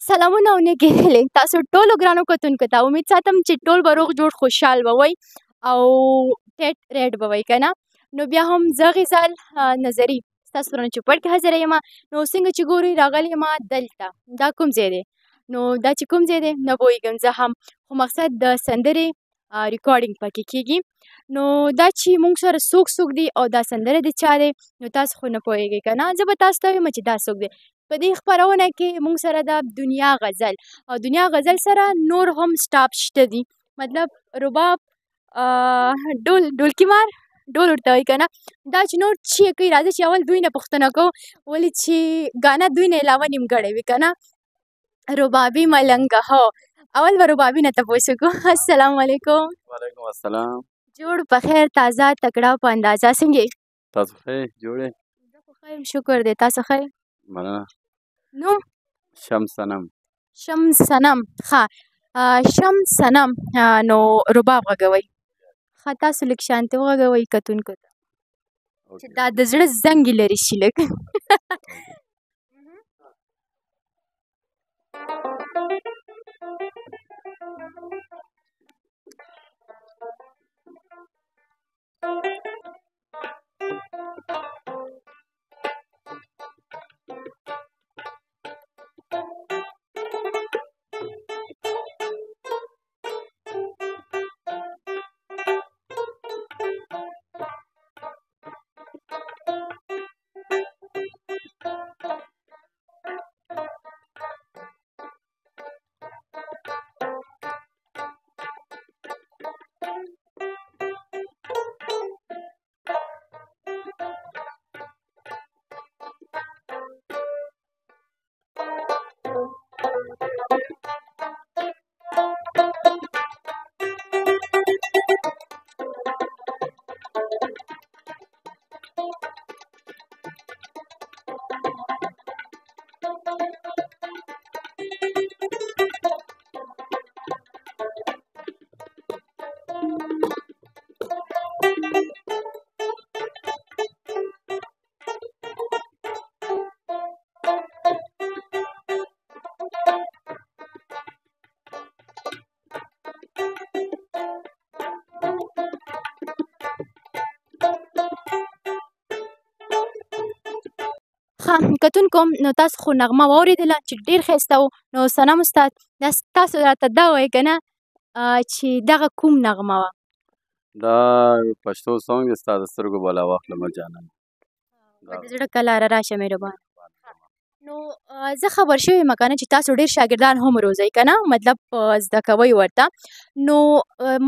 سلامونه او نیکې هیلې تاسو ټولو ګرانو کتونکو ته امید ساتم چې ټول به روغ جوړ خوشحال به وئ او ټیټ ریډ به وئ که نه. نو بیا هم زه غزال نظري ستاسو سره چوپړ کې حاضره یم. نو څنګه چې ګورئ راغلی یم دلته دا کوم ځای دی؟ نو دا چې کوم ځای دی نه پوهېږم زه هم، خو مقصد د سندرې ریکارډینګ پکې کېږي. نو دا چې موږ سره څوک دي او دا سندره د چا دی نو تاسو خو نه پوهېږئ که نه. زه به تاسو ته وایم چې دا څوک دی. په دې خپرونه کې موږ سره د دنیا غزل او دنیا غزل سره نور هم سټاف شته دي، مطلب رباب، ډولکي مار، ډول ورته وایي که نه. دا چې نور چې کوي راځه چې اول دوی نه پوښتنه کوو ولې چې ګانا دوی نه علاوه نیمګړی وي که نه. ربابي ملنګه، هو اول به ربابي نه تپوس وکړو. السلام علیکم. وعلیکم السلام. جوړ په خیر، تازه تکړه په اندازه، څنګه یې؟ تاسو ښه یې؟ جوړ یې؟ زه خو ښه یم، شکر دی. تاسو ښه یې؟ مننه. نوم؟ شمس صنم. شمس صنم. ښه، شمس صنم نو رباب غږوئ. ښه، تاسو لږ شانتې وغږوئ کتونکو ته چې دا د زړه زنګ یې لرې شي لږ. کتونکو نو تاسو خو نغمه واورېدله چې ډېر ښایسته و. نو صنم استاد دا تاسو راته دا وایئ که نه چې دغه کوم نغمه وه؟ دا پښتو سونګ دی، ستا د سترګو بلا واخلمه جانان. په د زړه کلاره راشه مهربان. نو زه خبر شوې یم که نه چې تاسو ډېر شاګردان هم روزئ که نه، مطلب زده کوئ ورته. نو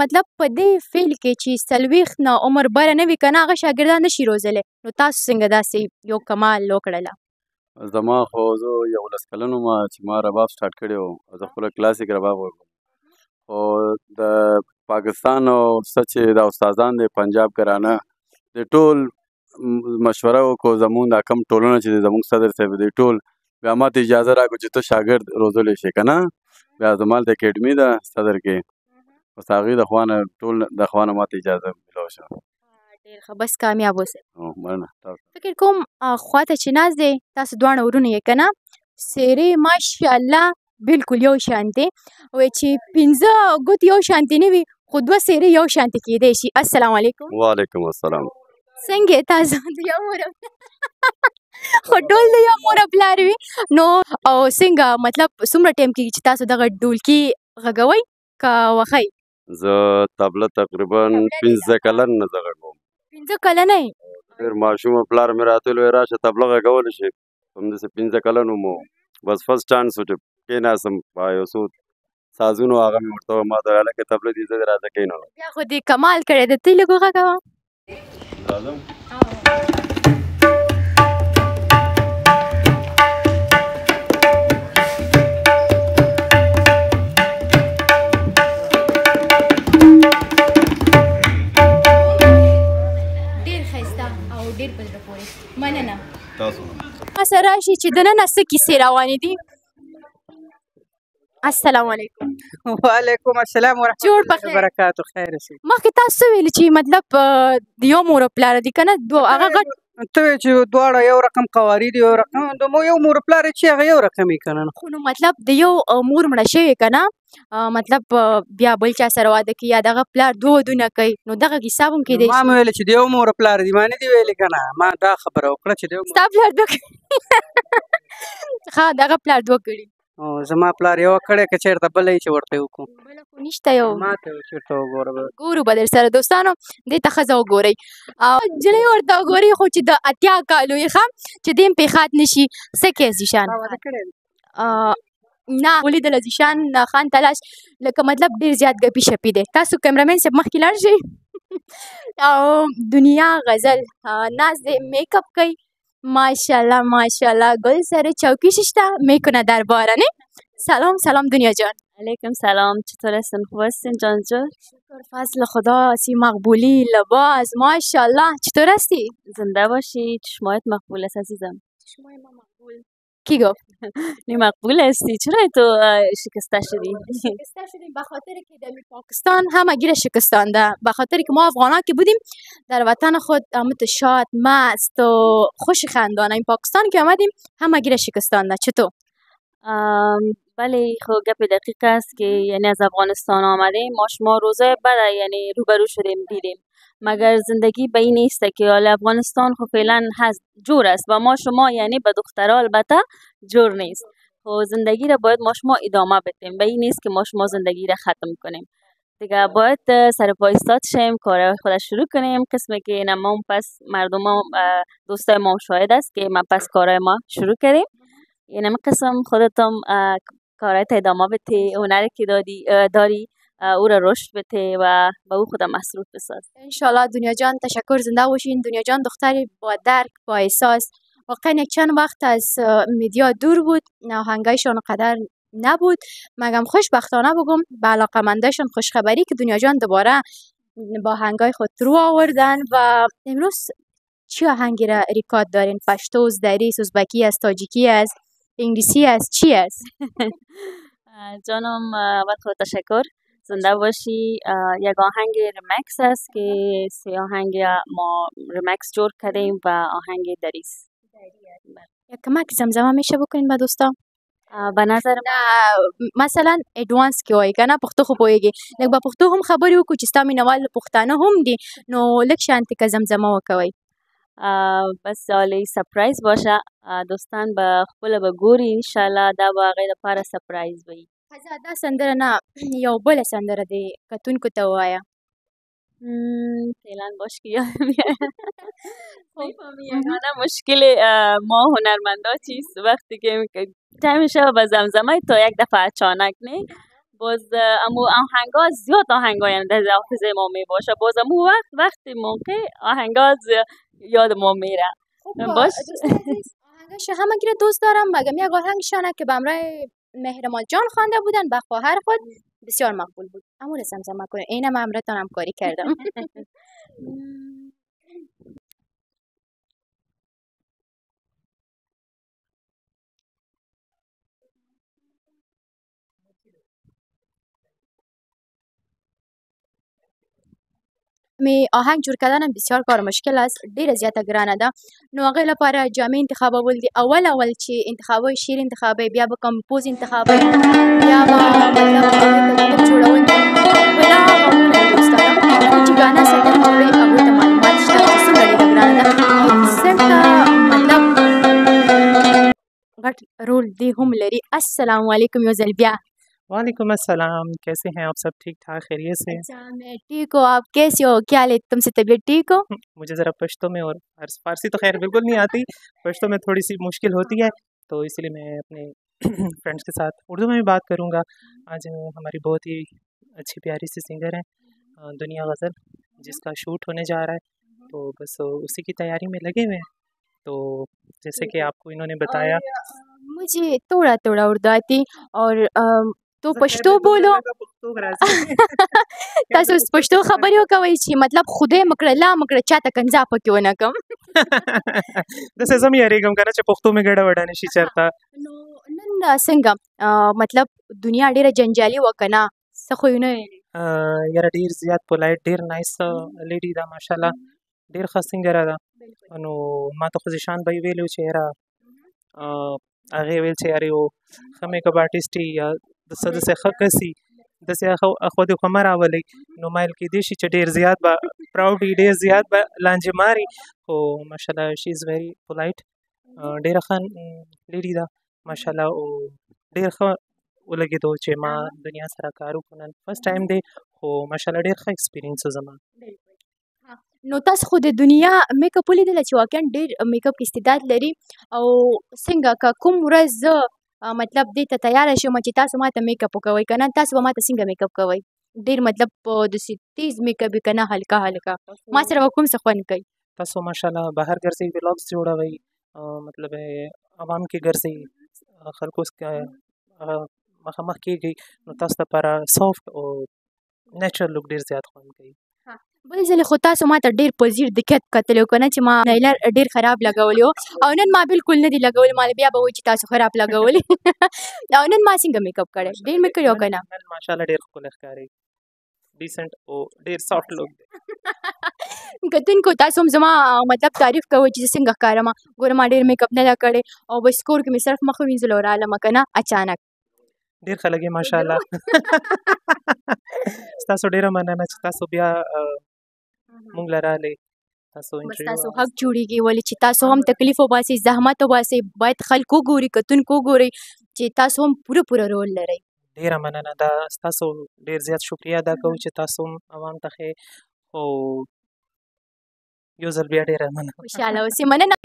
مطلب په دې فیلډ کې چې 40 نه عمر بره نه وي که نه هغه شاګردان نشي روزلی. نو تاسو څنګه داسې یو کمال وکړله؟ زما خو زه 11 کلن وم چې ما رباب سټارټ کړی و او زه خپله کلاسیک رباب وکړم. خو د پاکستان او څه چې دا استادان دی پنجاب ګرانه د ټول مشوره وکړو زمونږ دا کم ټولنه چې دی زمونږ صدر صاحب دی ټول بیا ماته اجازه راکړو چې ته شاګرد روزلی شې که نه. بیا زما هلته اکیډمي ده صدر کې، بس هغې د خوا نه ټول د خوا نه ماته اجازه ملو شوه. ډېر ښه، بس کامیاب اوسئ. مننه. تاسو فکر کوم خواته چې ناست دی تاسو دواړه ورونه یې که نه، څېرې ماشاءالله بلکل یو شانتې، وایي چې 15 ګوتې یو شانتې نه وي خو 2 څېرې یو شانتې کېدی شي. السلام علیکم. وعلیکم السلام. څنګه یې تاسو؟ د یو مور خو ټول د یو مور پلار وي. نو او څنګه مطلب څومره ټایم کېږي چې تاسو دغه ډولکي غږوئ که وښئ؟ زه طبله تقریبا 15 کلن نه زه غږوم. 15 کلنی؟ ډېر ماشومه پلار مې راته ویل راشه طبله غږولی شي. همداسې 15 کلن وم. بس فرسټ چانس و چې کېناستم په یو څو سازونو هغه مې ورته وویل ما ته هلکه طبله دې زه دې راځه کېنوم. بیا خو دې کمال کړی دی. ته یې لږ وغږوه. راځم. ډېر په زړه پورې. مننه. تاسو ما سره راشي چې دننه څه کیسې روانې دي. السلام علیکم. وعلیکم السلام ورحمۃ جوړ په اللہ خیر. وبرکاتہ. خیر شي. مخکې تاسو څه ویلي چې مطلب د یو مور او پلار دي که نه هغه غټ ته وایې چې دواړه یو رقم قواري دي یو رقم د یو مور پلار یې چې هغه یو رقم یې که نه خو نو مطلب د یو مور مړه شوې که نه مطلب بیا بل چا سره واده کوي یا دغه پلار دوه ودونه کوي نو دغه حساب هم کیدای ما شي مې ویلې چې د یو مور پلار دي ما نه دي ویلې که نه ما دا خبره وکړه چې د یو ستا پلار دوه کړي ښه دغه پلار دوه کړي زما پلار یوه کړې که چېرته بله یې چې ورته یې وکړو بله خو نشته یو ما ته یې چېرته وګوره به ګورو به در سره دوستانو دې ته ښځه وګورئ نجلۍ ورته وګورئ خو چې د اتیا کالو یې ښه چې دې هم پېښات نه شي څه کوې زیشان تا واده کړی دی؟ نه ولیدله زیشان خان تلاش لکه مطلب ډېر زیات ګپي شپي دی تاسو کیمرامین صاحب مخکې لاړ شئ او دنیا غزل ناز دی میک اپ کوي ماشاءالله ماشاءالله گل سر چوکیش شته میکنه در بارانه سلام سلام دنیا جان علیکم سلام چطور هستین خوب هستین جان جان شکر فضل خدا سی مقبولی لباس ماشاءالله چطور هستی زنده باشی چشمایت مقبول است عزیزم چشمای ما مقبول کی گفت نی مقبول هستی چرا تو شکسته شدی شکسته شدیم به خاطر که در پاکستان همه گیر شکستانده به خاطر که ما افغانا که بودیم در وطن خود همت شاد مست و خوش خندانه این پاکستان که آمدیم همه گیر شکستانده چطور بله خب گپ دقیق است که یعنی از افغانستان آمدیم ما شما روزه بعد یعنی روبرو شدیم دیدیم مگر زندگی به این نیست که حال افغانستان خب فعلا هست جور است و ما شما یعنی به دخترها البته جور نیست خب زندگی را باید ما شما ادامه بدیم به این نیست که ما شما زندگی را ختم کنیم دیگه باید سر پا ایستاد شیم کار خود شروع کنیم قسمی که ما پس مردم دوستای ما شاهد است که ما پس کارهای ما شروع کردیم یعنی من قسم خودتم کارهای ادامه بدی هنری که داری او را رشد بده و به او خودم مصروف بساز انشالله دنیا جان تشکر زنده باشین دنیا جان دختری با درک با احساس واقعا یک چند وقت از میدیا دور بود آهنگایشان قدر نبود مگم خوشبختانه بگم به علاقمندایشان خوشخبری که دنیا جان دوباره با آهنگای خود رو آوردن و امروز چی آهنگی را ریکارد دارین پشتو دریس ازبکی است تاجیکی است انگلیسی است چی است جانم وقت تشکر زنده باشی یک آهنگ ریمکس است که سه آهنگ ما ریمکس جور کردیم و آهنگ دریس یک کمک زمزمه میشه بکنین با دوستا به نظر مثلا ادوانس کې وایي که نه پښتو خو پوهېږي لږ به پښتو هم خبرې وکړو چې ستا مینهوال پښتانه هم دي نو لږ شانتې که زمزمه وکوئ بس حالی سپرایز باشه دوستان به خپله به ګوري انشاءالله دا به هغوی دپاره سپرایز وي ښځه دا سندره نه یو بله سندره د کتونکو ته ووایه فعلا باش که یادم یگانه مشکل ما هنرمندا چیست وقتی که تایم شب به زمزمه تا یک دفعه اچانک نه باز امو آهنگا زیاد آهنگا یعنی در حافظه ما می باشه باز امو وقتی موقع آهنگا یاد ما میره باش آهنگاش همه گیره دوست دارم مگم یک آهنگشانه که به همراه مهرمال جان خوانده بودن به خواهر خود بسیار مقبول بود امو رو زمزمه کنه اینم امرتان همکاری کردم می آهنگ جور کردن بسیار کار مشکل است ډیره زیاته ګرانه ده نو هغې لپاره جامې انتخابول دي اول چې انتخابوي شعر انتخابوي بیا به کمپوز انتخابوي بیا به مطلب هغې ته کلپ جوړول دي بلا هغه دوستانه چې ګانا سندره اورئ هغوی ته معلومات شته چې څومره ډېره ګرانه ده اکسنټ مطلب غټ رول دی هم لري السلام علیکم یو ځل بیا वालेकुम अस्सलाम कैसे हैं आप सब ठीक ठाक खैरियत से अच्छा मैं ठीक हूँ आप कैसे हो क्या हाल है तुमसे तबीयत ठीक हो मुझे ज़रा पश्तो में और फारसी तो खैर बिल्कुल नहीं आती पश्तो में थोड़ी सी मुश्किल होती है तो इसलिए मैं अपने फ्रेंड्स के साथ उर्दू में भी बात करूँगा आज हमारी बहुत ही अच्छी प्यारी सी सिंगर हैं दुनिया गज़ल जिसका शूट होने जा रहा है तो बस उसी की तैयारी में लगे हुए हैं तो जैसे कि आपको इन्होंने बताया मुझे थोड़ा थोड़ा उर्दू आती और तो पश्तो बोलो تاسو پښتو خبرې وکوئ چې مطلب خدای مکړه لا مکړه چاته کنځا پکې ونه کم داسې زه م یارېږم که نه چې پښتو مې ګډه وډه نشي چېرته نو نن څنګه مطلب دنیا ډېره جنجالي وه که نه څه خو یې نه یاره ډېر زیات پولایټ ډېر نایس لیډي ده ماشاءالله ډېر ښه سینګره ده. نو ما ته خو ذیشان بهي ویلي وو چې یاره هغې ویل چې یاره یو ښه میک اپ آرټسټ یي یا څه داسې ښه کس یي داسې اخوا دې خو مه راولئ. نو مایل کېدی شي چې ډېر زیات به پراوډ وي، ډېر زیات به لانجې ماري، خو ماشاءالله شي از ویری پولایټ، ډېره ښه لیډي ده ماشاءالله. او ډېر ښه ولګېدو چې ما دنیا سره کار وکړو. نن فرست ټایم دی خو ماشاءالله ډېر ښه ایکسپیرینس و زما. نو تاسو خو د دنیا میک اپ ولیدله چې واقعا ډېر میک اپ کې استعداد لري او څنګه که کوم ورځ زه مطلب دې ته تیاره شم چې تاسو ماته میک اپ وکوئ که نه تاسو به ماته څنګه میک اپ کوئ؟ ډېر مطلب داسې تیز میک اپ که نه هلکه هلکه ما سره به کوم څه خوند کوي؟ تاسو ماشاءالله بهر ګرځئ، ولاګس جوړوئ، مطلب عوام کې ګرځئ، خلکو مخامخ کېږئ، نو تاسو لپاره سافټ او نیچرل لوک ډېر زیات خوند کوي. بل ځلې خو تاسو ماته ډېر په ځیر دقت کتلی و که نه چې ما نایلر ډېر خراب لګولی و او نن ما بالکل نه دي لګولي، ما بیا به وایي چې تاسو خراب لګولي او نن ما څنګه میک اپ کړی؟ ډېر مې کړی و که نه؟ نن ماشاءالله ډېر ښکلی ښکارئ، ډیسنټ او ډېر سافټ لوک دی. کتونکو تاسو هم زما مطلب تعریف کوئ چې زه څنګه ښکارم. ګوره ما ډېر میک اپ نه ده کړی او بس کور کې مې صرف مخ ووینځلو او رالمه که نه اچانک. ډېر ښه لګې ماشاءالله. ستاسو ډېره مننه چې تاسو بیا مونږ له راغلئ. تاسو بس انټرویو تاسو حق جوړېږي ولې چې تاسو هم تکلیف وباسئ، زحمت وباسئ، باید خلک وګوري، کتونکو وګورئ چې تاسو هم پوره رول لرئ. ډېره مننه، دا ستاسو ډېر زیات شکریه ادا کوو چې تاسو هم عوام ته ښې، خو یو ځل بیا ډېره مننه. خوشحاله اوسئ، مننه.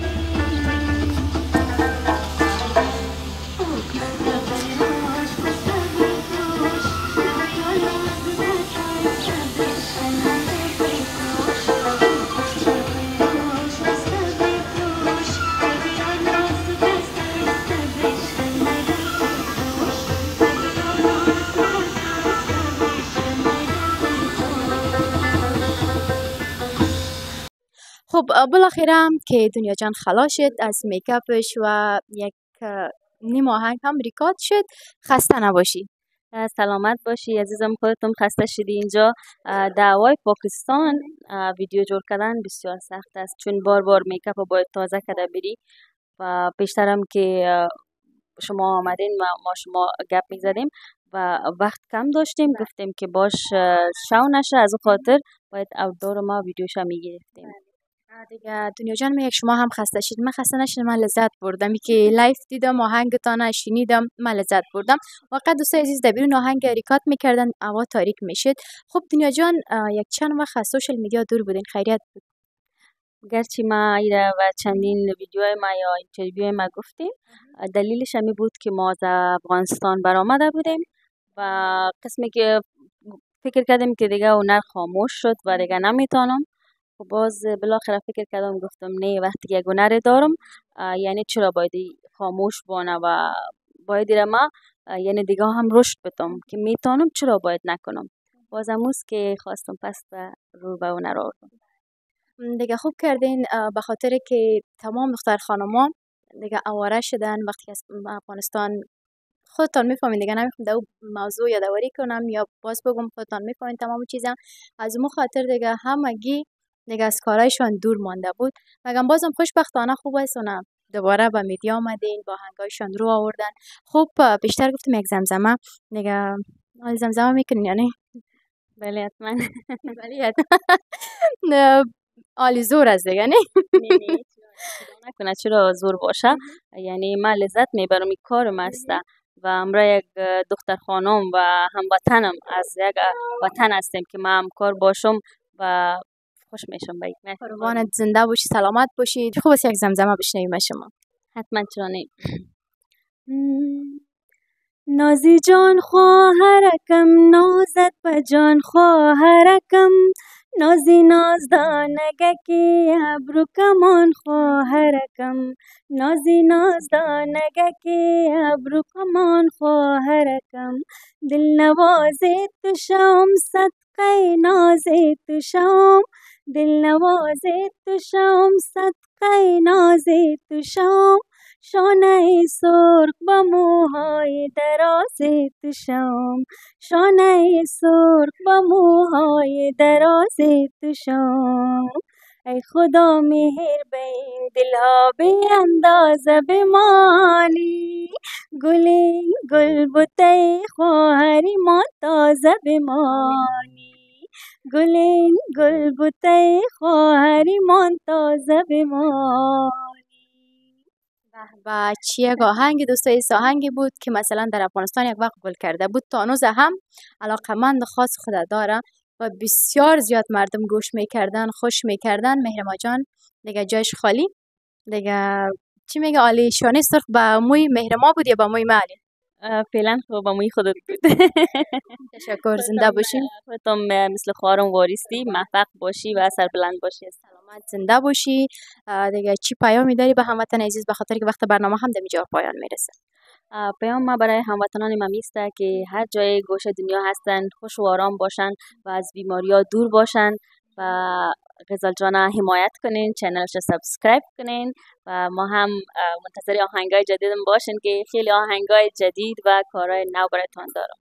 خب بالاخره که دنیا جان خلاص شد از میکاپش و یک نیم آهنگ هم ریکارد شد. خسته نباشی. سلامت باشی عزیزم، خودتون خسته شدی. اینجا دعوای پاکستان ویدیو جور کردن بسیار سخت است چون بار میکاپ رو باید تازه کرده بری و پیشترم که شما آمدین و ما شما گپ میزدیم و وقت کم داشتیم، گفتیم که باش شو نشه، از اون خاطر باید اودور ما ویدیوش هم میگرفتیم. دیگه دنیا جان من یک شما هم خسته شید، من خسته نشدم، من لذت بردم که لایف دیدم، آهنگتان شنیدم، من لذت بردم. واقعا دوستای عزیز در بیرون آهنگ ریکارد میکردن، هوا تاریک میشد. خب دنیا جان یک چند وقت از سوشل میدیا دور بودین، خیریت بود؟ گرچه ما ایره و چندین ویدیو ما یا اینترویو ما گفتیم، دلیلش همی بود که ما از افغانستان برآمده بودیم و قسمی که فکر کردیم که دیگه هنر خاموش شد و دیگه نمیتونم. و باز بالاخره فکر کردم، گفتم نه، وقتی که هنر دارم یعنی چرا باید خاموش بانه و باید ما یعنی دیگه هم رشد بدم که میتونم، چرا باید نکنم. باز اموز که خواستم پس رو به هنر آوردم. دیگه خوب کردین، به خاطر که تمام دختر خانما دیگه آواره شدن وقتی که از افغانستان، خودتان میفهمین دیگه، نمیخوام در موضوع یادآوری کنم یا باز بگم، خودتان میفهمین تمام چیزا. از اون خاطر دیگه همگی دیگه از کارایشان دور مانده بود. مگم بازم خوشبختانه خوب است اونا دوباره به میدیا آمدین، با آهنگایشان رو آوردن. خب بیشتر گفتم یک زمزمه دیگه، زمزمه میکنین یعنی؟ بله حتما. بله حتما. عالی زور است دیگه، نه؟ نکنه چرا زور باشه، یعنی من لذت میبرم، این کارم است و امرا یک دختر خانم و هموطنم از یک وطن هستیم که من همکار باشم و خوش میشم. باید قربانت، زنده باشی، سلامت باشی. خوب است یک زمزمه بشنویم شما. حتما، چرا نه. نازی جان خواهرکم، نازت به جان خواهرکم، نازی نازدانگکی ابرو کمان خواهرکم، نازی نازدانگکی ابرو کمان خواهرکم، دل نوازی تو شوم صدقه نازی تو شوم، دل نوازی تو شوم صدقه نازی تو شوم، شانه سرخ با موهای دراز تو شوم، شانه سرخ با موهای دراز تو شوم، ای خدا مهر به این دلها به اندازه بمانی، گل بوته خواهری ما تازه بمانی، گل بوته خواهری ما تازه بمانی. و چی یک آهنگ دوستای آهنگی بود که مثلا در افغانستان یک وقت گل کرده بود، تا هنوز هم علاقمند خاص خود داره و بسیار زیاد مردم گوش میکردن، خوش میکردن. مهرما جان دیگه جایش خالی دیگه. چی میگه عالی شانه سرخ با موی مهرما بود یا با موی معلی؟ فعلا خب با موی خودت بود. تشکر، زنده باشین. خودتم مثل خوارم واریستی، موفق باشی و سربلند باشی. سلامت زنده باشی. دیگه چی پیامی داری به هموطن عزیز، به خاطر که وقت برنامه هم دمیجا پایان میرسه؟ پیام ما برای هموطنان ما میسته که هر جای گوشه دنیا هستن خوش و آرام باشن و از بیماریا دور باشن و غزال جانا حمایت کنین، چینلش رو سابسکرایب کنین و ما هم منتظر آهنگای جدیدم باشین که خیلی آهنگای جدید و کارهای نو براتون دارم.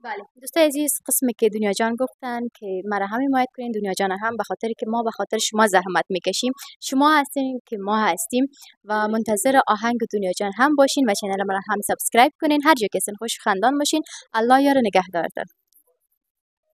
بله دوستای عزیز، قسمی که دنیا جان گفتن که مرا هم حمایت کنین، دنیا جان هم به خاطر که ما به خاطر شما زحمت میکشیم، شما هستین که ما هستیم و منتظر آهنگ دنیا جان هم باشین و چینل مرا هم سابسکرایب کنین. هر جا که سن خوش خندان باشین. الله یار نگهدارتان.